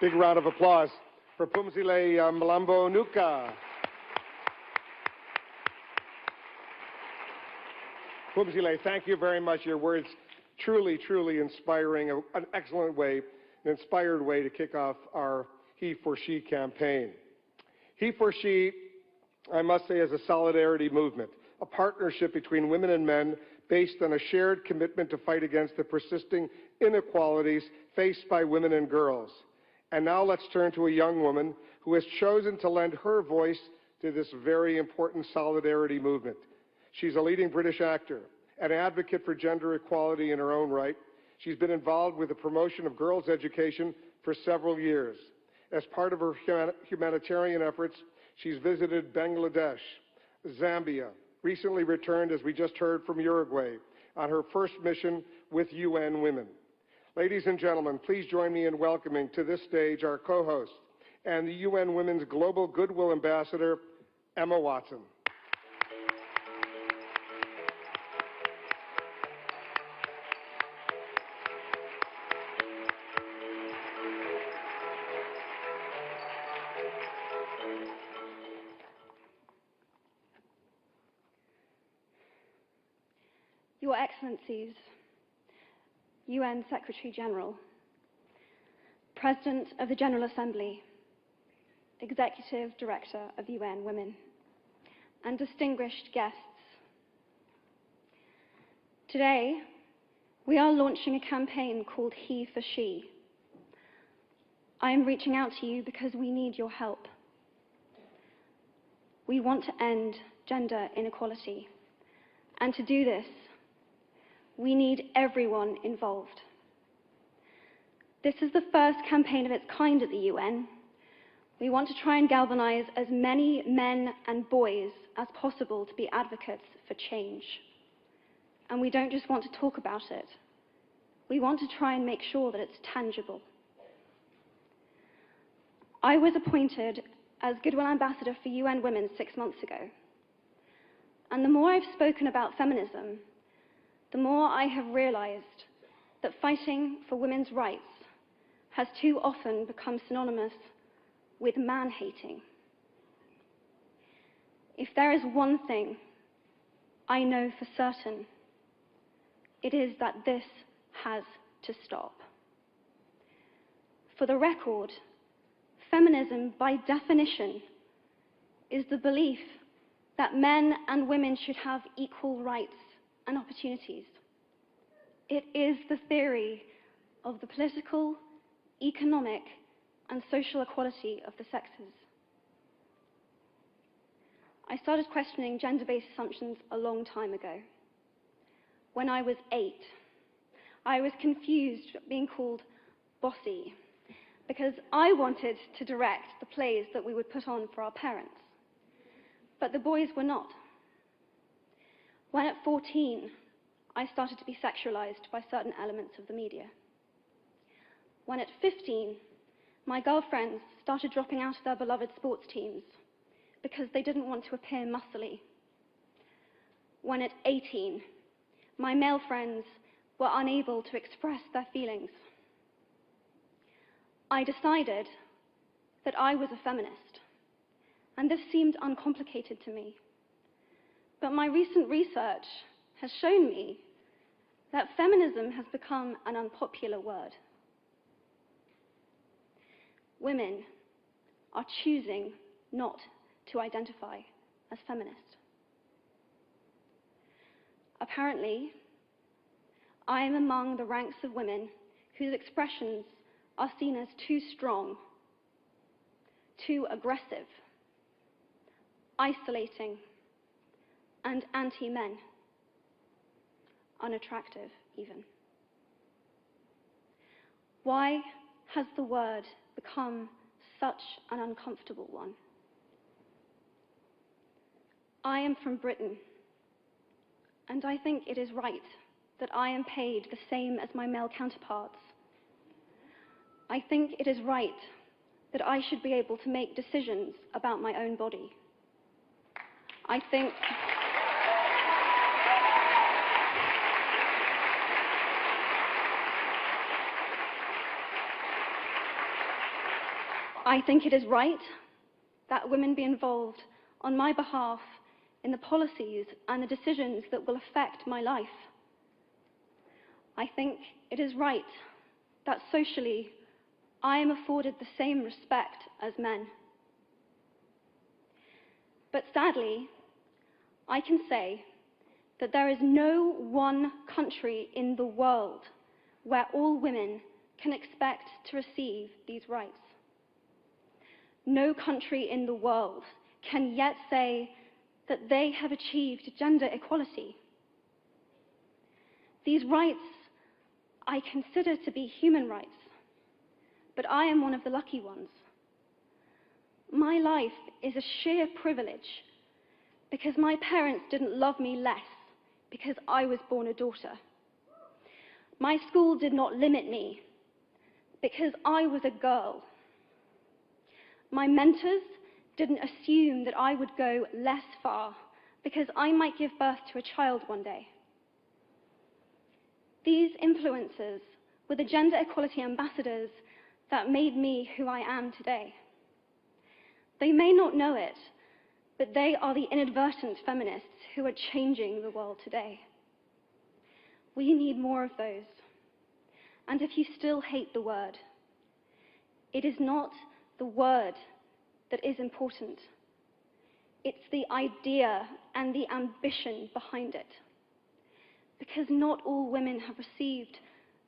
Big round of applause for Phumzile Mlambo Ngcuka. Phumzile, thank you very much. Your words truly, truly inspiring, an excellent way, an inspired way to kick off our He for She campaign. He for She, I must say, is a solidarity movement, a partnership between women and men based on a shared commitment to fight against the persisting inequalities faced by women and girls. And now let's turn to a young woman who has chosen to lend her voice to this very important solidarity movement. She's a leading British actor, an advocate for gender equality in her own right. She's been involved with the promotion of girls' education for several years. As part of her humanitarian efforts, she's visited Bangladesh, Zambia, recently returned, as we just heard, from Uruguay on her first mission with UN Women. Ladies and gentlemen, please join me in welcoming to this stage our co-host and the UN Women's Global Goodwill Ambassador, Emma Watson. Your Excellencies, UN Secretary General, President of the General Assembly, Executive Director of UN Women, and distinguished guests. Today, we are launching a campaign called He for She. I am reaching out to you because we need your help. We want to end gender inequality, and to do this, we need everyone involved. This is the first campaign of its kind at the UN. We want to try and galvanize as many men and boys as possible to be advocates for change. And we don't just want to talk about it. We want to try and make sure that it's tangible. I was appointed as Goodwill Ambassador for UN Women 6 months ago. And the more I've spoken about feminism, the more I have realized that fighting for women's rights has too often become synonymous with man-hating. If there is one thing I know for certain, it is that this has to stop. For the record, feminism, by definition, is the belief that men and women should have equal rights and opportunities. It is the theory of the political, economic, and social equality of the sexes. I started questioning gender-based assumptions a long time ago. When I was 8, I was confused at being called bossy because I wanted to direct the plays that we would put on for our parents, but the boys were not. When at 14, I started to be sexualized by certain elements of the media. When at 15, my girlfriends started dropping out of their beloved sports teams because they didn't want to appear muscly. When at 18, my male friends were unable to express their feelings. I decided that I was a feminist, and this seemed uncomplicated to me. But my recent research has shown me that feminism has become an unpopular word. Women are choosing not to identify as feminist. Apparently, I am among the ranks of women whose expressions are seen as too strong, too aggressive, isolating, and anti-men, unattractive even. Why has the word become such an uncomfortable one? I am from Britain, and I think it is right that I am paid the same as my male counterparts. I think it is right that I should be able to make decisions about my own body. I think I think it is right that women be involved on my behalf in the policies and the decisions that will affect my life. I think it is right that socially I am afforded the same respect as men. But sadly, I can say that there is no one country in the world where all women can expect to receive these rights. No country in the world can yet say that they have achieved gender equality. These rights I consider to be human rights, but I am one of the lucky ones. My life is a sheer privilege because my parents didn't love me less because I was born a daughter. My school did not limit me because I was a girl. My mentors didn't assume that I would go less far because I might give birth to a child one day. These influences were the gender equality ambassadors that made me who I am today. They may not know it, but they are the inadvertent feminists who are changing the world today. We need more of those. And if you still hate the word, it is not the word that is important. It's the idea and the ambition behind it. Because not all women have received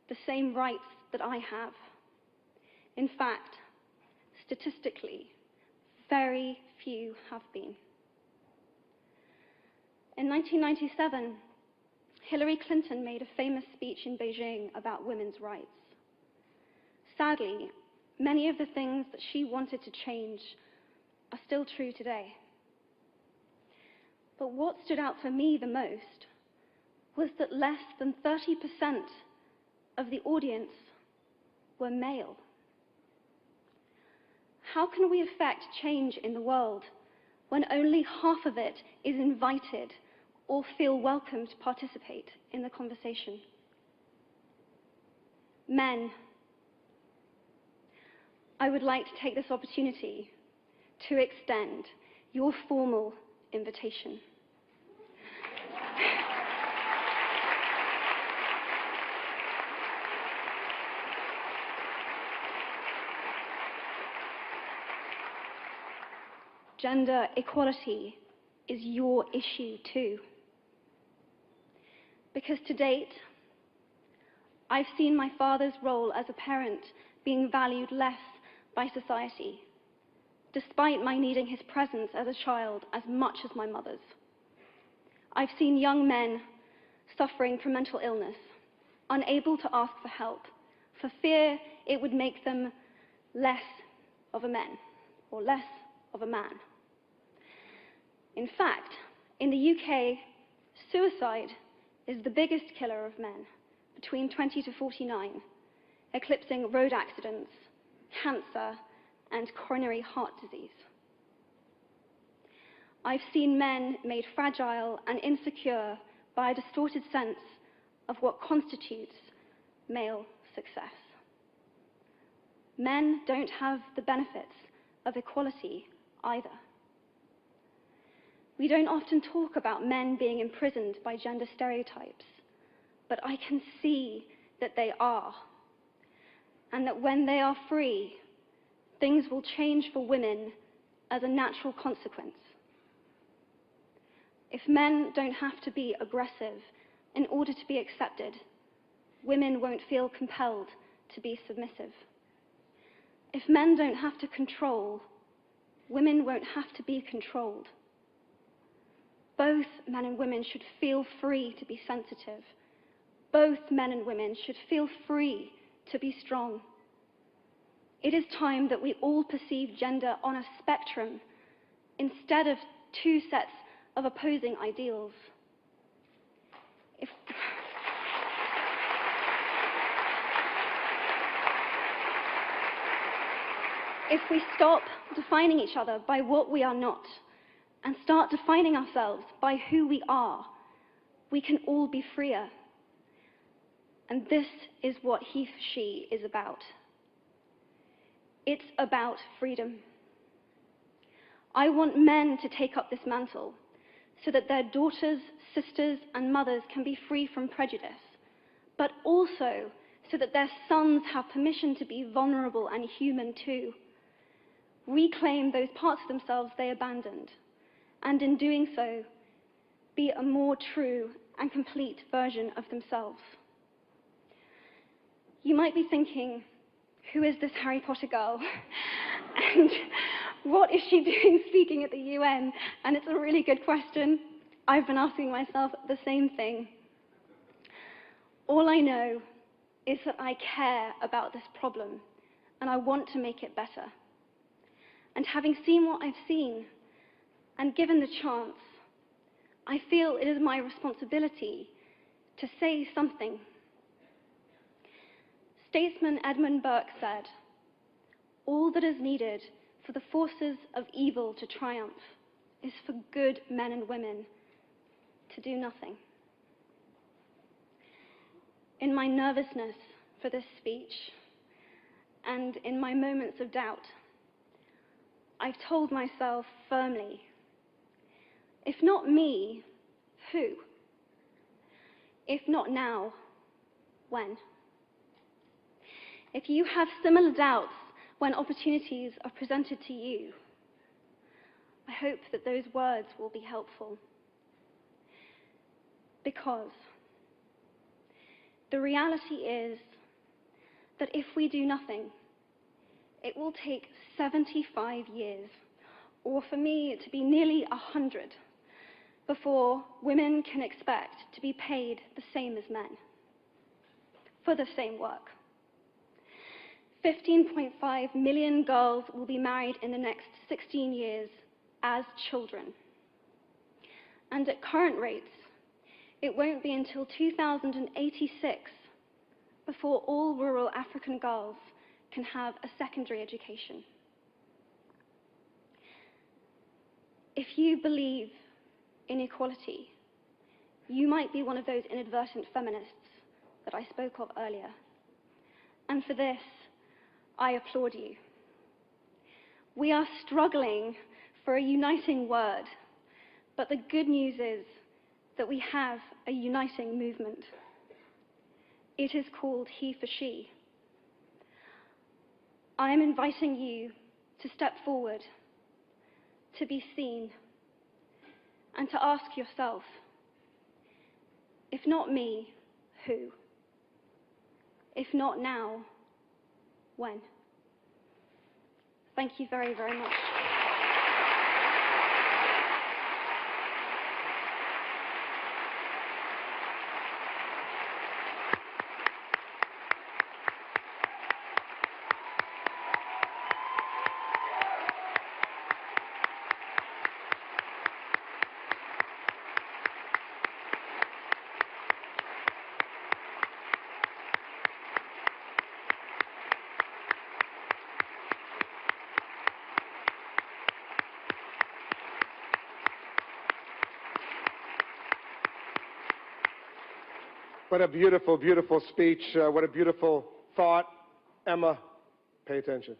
the same rights that I have. In fact, statistically, very few have been. In 1997, Hillary Clinton made a famous speech in Beijing about women's rights. Sadly, many of the things that she wanted to change are still true today. But what stood out for me the most was that less than 30% of the audience were male. How can we affect change in the world when only half of it is invited or feel welcome to participate in the conversation? Men, I would like to take this opportunity to extend your formal invitation. Gender equality is your issue too. Because to date, I've seen my father's role as a parent being valued less by society, despite my needing his presence as a child as much as my mother's. I've seen young men suffering from mental illness, unable to ask for help, for fear it would make them less of a man or less of a man. In fact, in the UK, suicide is the biggest killer of men between 20 to 49, eclipsing road accidents, cancer, and coronary heart disease. I've seen men made fragile and insecure by a distorted sense of what constitutes male success. Men don't have the benefits of equality either. We don't often talk about men being imprisoned by gender stereotypes, but I can see that they are, and that when they are free, things will change for women as a natural consequence. If men don't have to be aggressive in order to be accepted, women won't feel compelled to be submissive. If men don't have to control, women won't have to be controlled. Both men and women should feel free to be sensitive. Both men and women should feel free to be strong. It is time that we all perceive gender on a spectrum instead of two sets of opposing ideals. If we stop defining each other by what we are not and start defining ourselves by who we are, we can all be freer. And this is what he for she is about. It's about freedom. I want men to take up this mantle so that their daughters, sisters, and mothers can be free from prejudice, but also so that their sons have permission to be vulnerable and human too. Reclaim those parts of themselves they abandoned, and in doing so, be a more true and complete version of themselves. You might be thinking, who is this Harry Potter girl? And what is she doing speaking at the UN? And it's a really good question. I've been asking myself the same thing. All I know is that I care about this problem, and I want to make it better. And having seen what I've seen, and given the chance, I feel it is my responsibility to say something. Statesman Edmund Burke said, "All that is needed for the forces of evil to triumph is for good men and women to do nothing." In my nervousness for this speech, and in my moments of doubt, I've told myself firmly, if not me, who? If not now, when? If you have similar doubts when opportunities are presented to you, I hope that those words will be helpful. Because the reality is that if we do nothing, it will take 75 years, or for me to be nearly 100, before women can expect to be paid the same as men for the same work. 15.5 million girls will be married in the next 16 years as children. And at current rates, it won't be until 2086 before all rural African girls can have a secondary education. If you believe in equality, you might be one of those inadvertent feminists that I spoke of earlier. And for this, I applaud you. We are struggling for a uniting word, but the good news is that we have a uniting movement. It is called He for She. I am inviting you to step forward, to be seen, and to ask yourself, if not me, who? If not now, when? Thank you very, very much. What a beautiful, beautiful speech. What a beautiful thought. Emma, pay attention.